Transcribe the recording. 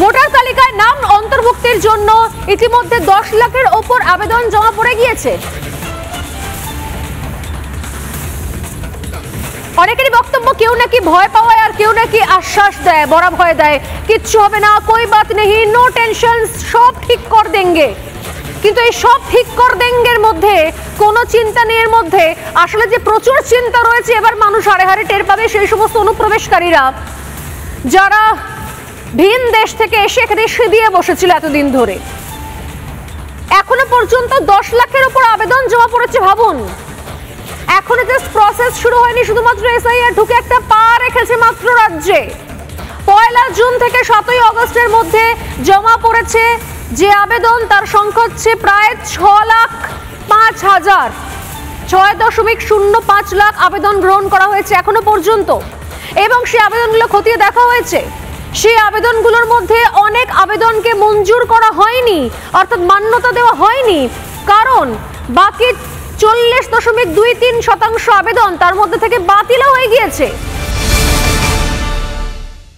Voter তালিকায় নাম অন্তর্ভুক্তির জন্য ইতিমধ্যে 10 লাখের ওপর আবেদন জমা পড়ে গিয়েছে। অনেকেরই বক্তব্য, কেউ নাকি ভয় পাওয়ায় আর কেউ নাকি আশ্বাস দেয়, বড় ভয় দেয়, কিচ্ছু হবে না, কোই বাত নেই, নো টেনশন, সব ঠিক কর দেঙ্গে। কিন্তু এই সব ঠিক কর দেঙ্গের মধ্যে কোনো চিন্তা নেই। এর মধ্যে আসলে যে প্রচুর চিন্তা রয়েছে, এবার মানুষ হারে হারে টের পাবে সেই সমস্ত অনুপ্রবেশকারীরা যারা ভিন দেশ থেকে এসে এখানে সিঁধিয়ে বসেছিল এতদিন ধরে। এখনো পর্যন্ত 10 লাখের উপর আবেদন জমা পড়েছে। ভাবুন, এখনো জাস্ট প্রসেস শুরু হয়নি, শুধুমাত্র এসআইআর ঢুকে একটা পা রেখেছে মাত্র রাজ্যে। 1 জুন থেকে 7 আগস্টের মধ্যে জমা পড়েছে যে আবেদন, তার সংখ্যা হচ্ছে প্রায় 6,05,000। 6.05 লাখ আবেদন গ্রহণ করা হয়েছে এখনো পর্যন্ত, এবং সেই আবেদনগুলো খতিয়ে দেখা হয়েছে। সেই আবেদনগুলোর মধ্যে অনেক আবেদনকে মঞ্জুর করা হয়নি, অর্থাৎ মান্যতা দেওয়া হয়নি, কারণ বাকি 40.23% আবেদন তার মধ্যে থেকে বাতিলও হয়ে গিয়েছে।